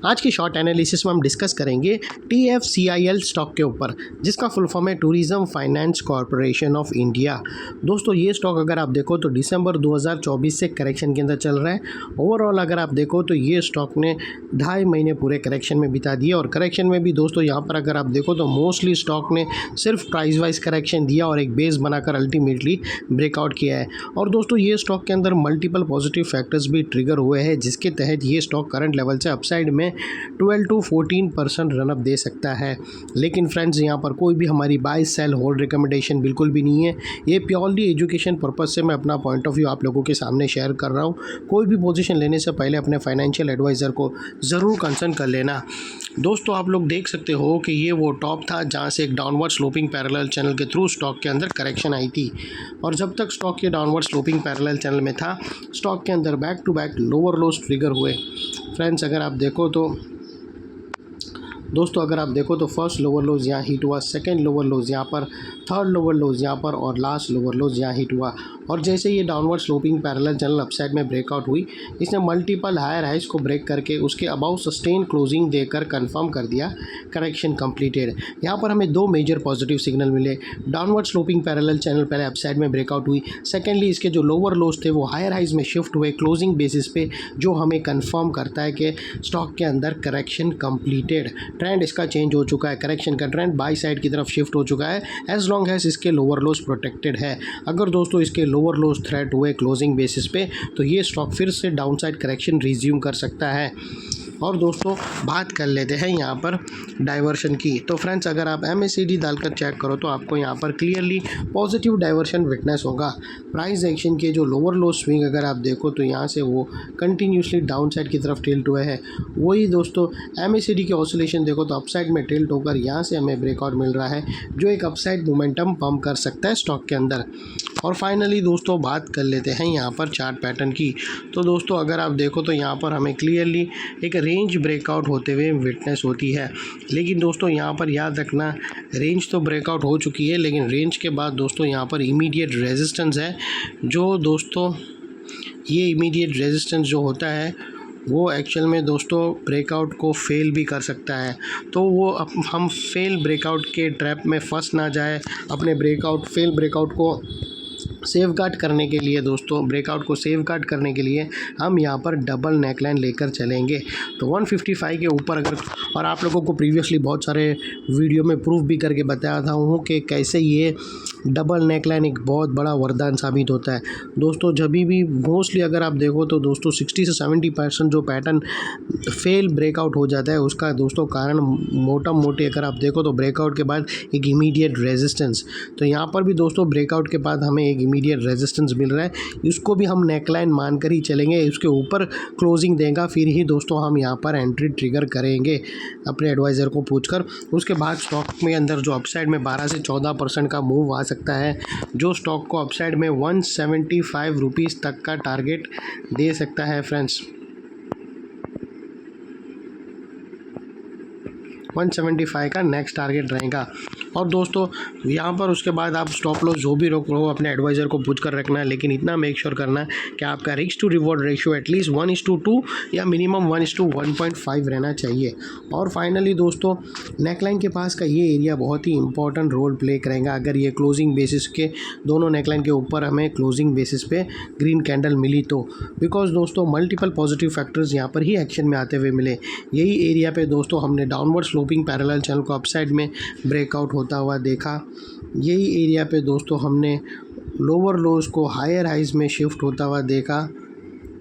आज की short analysis में हम डिस्कस करेंगे TFCIL स्टॉक के ऊपर, जिसका फुल फॉर्म है tourism finance corporation of India. दोस्तों ये स्टॉक अगर आप देखो तो दिसंबर 2024 से करेक्शन के अंदर चल रहा है। ओवरऑल अगर आप देखो तो ये स्टॉक ने 2.5 महीने पूरे करेक्शन में बिता दिए और करेक्शन में भी दोस्तों यहाँ पर अगर आप देखो तो मोस्टली स्टॉक ने सिर्फ प्राइस वाइज करेक्शन दिया और एक बेस बनाकर अल्टीमेटली ब्रेकआउट किया है। और दोस्तों ये स्टॉक के अंदर मल्टीपल पॉजिटिव फैक्टर्स भी ट्रिगर हुए हैं, जिसके तहत ये स्टॉक करंट लेवल से अपसाइड में 12 to 14% रनअप दे सकता है। लेकिन फ्रेंड्स यहाँ पर कोई भी हमारी बाय सेल होल्ड रिकमेंडेशन बिल्कुल भी नहीं है। ये प्योरली एजुकेशन पर्पज़ से मैं अपना पॉइंट ऑफ व्यू आप लोगों के सामने शेयर कर रहा हूँ। कोई भी पोजीशन लेने से पहले अपने फाइनेंशियल एडवाइज़र को ज़रूर कंसल्ट कर लेना। दोस्तों आप लोग देख सकते हो कि ये वो टॉप था जहाँ से एक डाउनवर्ड स्लोपिंग पैरेलल चैनल के थ्रू स्टॉक के अंदर करेक्शन आई थी, और जब तक स्टॉक के डाउनवर्ड स्लोपिंग पैरेलल चैनल में था स्टॉक के अंदर back to back lower lows trigger हुए। फ्रेंड्स अगर आप देखो तो फर्स्ट लोअर लोज यहाँ हिट हुआ, सेकंड लोअर लोज यहाँ पर, थर्ड लोअर लोज यहाँ पर और लास्ट लोअर लोज यहाँ हिट हुआ। और जैसे ये downward sloping parallel channel upside में ब्रेकआउट हुई, इसने मल्टीपल हायर हाइज को ब्रेक करके उसके अबाउ सस्टेन क्लोजिंग देकर कंफर्म कर दिया करेक्शन कंप्लीटेड। यहाँ पर हमें दो मेजर पॉजिटिव सिग्नल मिले। डाउनवर्ड स्लोपिंग पैरेलल चैनल पहले अपसाइड में ब्रेकआउट हुई, सेकेंडली इसके जो लोअर लोज थे वो हायर हाइज में शिफ्ट हुए क्लोजिंग बेसिस पे, जो हमें कंफर्म करता है कि स्टॉक के अंदर करेक्शन कंप्लीटेड। ट्रेंड इसका चेंज हो चुका है, करेक्शन का ट्रेंड बाई साइड की तरफ शिफ्ट हो चुका है एज लॉन्ग एज इसके लोअर लोज प्रोटेक्टेड है। अगर दोस्तों इसके लोअर लोज थ्रेट हुए क्लोजिंग बेसिस पे तो ये स्टॉक फिर से डाउनसाइड करेक्शन रिज्यूम कर सकता है। और दोस्तों बात कर लेते हैं यहाँ पर डाइवर्शन की। तो फ्रेंड्स अगर आप MACD डालकर चेक करो तो आपको यहाँ पर क्लियरली पॉजिटिव डाइवर्शन विटनेस होगा। प्राइस एक्शन के जो लोअर लो स्विंग अगर आप देखो तो यहाँ से वो कंटिन्यूसली डाउन साइड की तरफ टिल्ट हुए हैं। वही दोस्तों MACD की ऑसिलेशन देखो तो अपसाइड में टिल्ट होकर यहाँ से हमें ब्रेकआउट मिल रहा है, जो एक अपसाइड मोमेंटम पंप कर सकता है स्टॉक के अंदर। और फाइनली दोस्तों बात कर लेते हैं यहाँ पर चार्ट पैटर्न की। तो दोस्तों अगर आप देखो तो यहाँ पर हमें क्लियरली एक रेंज ब्रेकआउट होते हुए विटनेस होती है। लेकिन दोस्तों यहाँ पर याद रखना, रेंज तो ब्रेकआउट हो चुकी है, लेकिन रेंज के बाद दोस्तों यहाँ पर इमीडिएट रेजिस्टेंस है, जो दोस्तों ये इमीडिएट रेजिस्टेंस जो होता है वो एक्चुअल में दोस्तों ब्रेकआउट को फेल भी कर सकता है। तो वो हम फेल ब्रेकआउट के ट्रैप में फंस ना जाए। अपने फेल ब्रेकआउट को सेफगार्ड करने के लिए दोस्तों, ब्रेकआउट को सेफगार्ड करने के लिए हम यहाँ पर डबल नेकलाइन लेकर चलेंगे। तो 155 के ऊपर अगर, और आप लोगों को प्रीवियसली बहुत सारे वीडियो में प्रूफ भी करके बताया था हूँ कि कैसे ये डबल नेकलाइन एक बहुत बड़ा वरदान साबित होता है। दोस्तों जब भी मोस्टली अगर आप देखो तो दोस्तों 60 से 70% जो पैटर्न फेल ब्रेकआउट हो जाता है उसका दोस्तों कारण मोटा मोटी अगर आप देखो तो ब्रेकआउट के बाद एक इमीडिएट रेजिस्टेंस। तो यहाँ पर भी दोस्तों ब्रेकआउट के बाद हमें एक इमीडिएट रेजिस्टेंस मिल रहा है, इसको भी हम नेकलाइन मानकर ही चलेंगे। उसके ऊपर क्लोजिंग देगा फिर ही दोस्तों हम यहाँ पर एंट्री ट्रिगर करेंगे अपने एडवाइज़र को पूछकर। उसके बाद स्टॉक में अंदर जो अपसाइड में 12 से 14% का मूव आ सकता है, जो स्टॉक को अपसाइड में 175 रुपीज़ तक का टारगेट दे सकता है फ्रेंड्स। 175 का नेक्स्ट टारगेट रहेगा। और दोस्तों यहाँ पर उसके बाद आप स्टॉप लॉस जो भी रोक रहो अपने एडवाइज़र को पूछ कर रखना है, लेकिन इतना मेक श्योर करना कि आपका risk to reward ratio at least 1:2 या मिनिमम 1:1.5 रहना चाहिए। और फाइनली दोस्तों नेकलाइन के पास का ये एरिया बहुत ही इंपॉर्टेंट रोल प्ले करेगा। अगर ये क्लोजिंग बेसिस के दोनों नेकलाइन के ऊपर हमें क्लोजिंग बेसिस पे ग्रीन कैंडल मिली तो, बिकॉज दोस्तों मल्टीपल पॉजिटिव फैक्टर्स यहाँ पर ही एक्शन में आते हुए मिले। यही एरिया पे दोस्तों हमने डाउनवर्ड स्लोपिंग पैरेलल चैनल को अपसाइड में ब्रेकआउट होता हुआ देखा। यही एरिया पे दोस्तों हमने लोअर लोज को हायर हाइज में शिफ्ट होता हुआ देखा।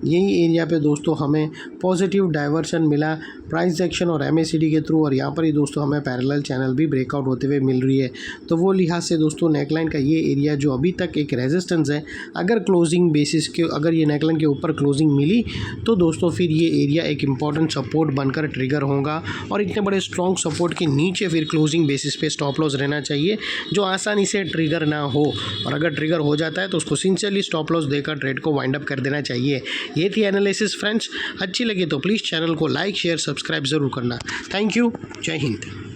यही एरिया पे दोस्तों हमें पॉजिटिव डाइवर्शन मिला प्राइस एक्शन और MACD के थ्रू, और यहाँ पर ही दोस्तों हमें पैरेलल चैनल भी ब्रेकआउट होते हुए मिल रही है। तो वो लिहाज से दोस्तों नेकलाइन का ये एरिया जो अभी तक एक रेजिस्टेंस है, अगर क्लोजिंग बेसिस के अगर ये नेकलाइन के ऊपर क्लोजिंग मिली तो दोस्तों फिर ये एरिया एक इम्पॉर्टेंट सपोर्ट बनकर ट्रिगर होगा। और इतने बड़े स्ट्रॉन्ग सपोर्ट के नीचे फिर क्लोजिंग बेसिस पे स्टॉप लॉस रहना चाहिए, जो आसानी से ट्रिगर ना हो। और अगर ट्रिगर हो जाता है तो उसको सिंसियरली स्टॉप लॉस देकर ट्रेड को वाइंड अप कर देना चाहिए। ये थी एनालिसिस फ्रेंड्स। अच्छी लगी तो प्लीज़ चैनल को लाइक शेयर सब्सक्राइब ज़रूर करना। Thank you. जय हिंद।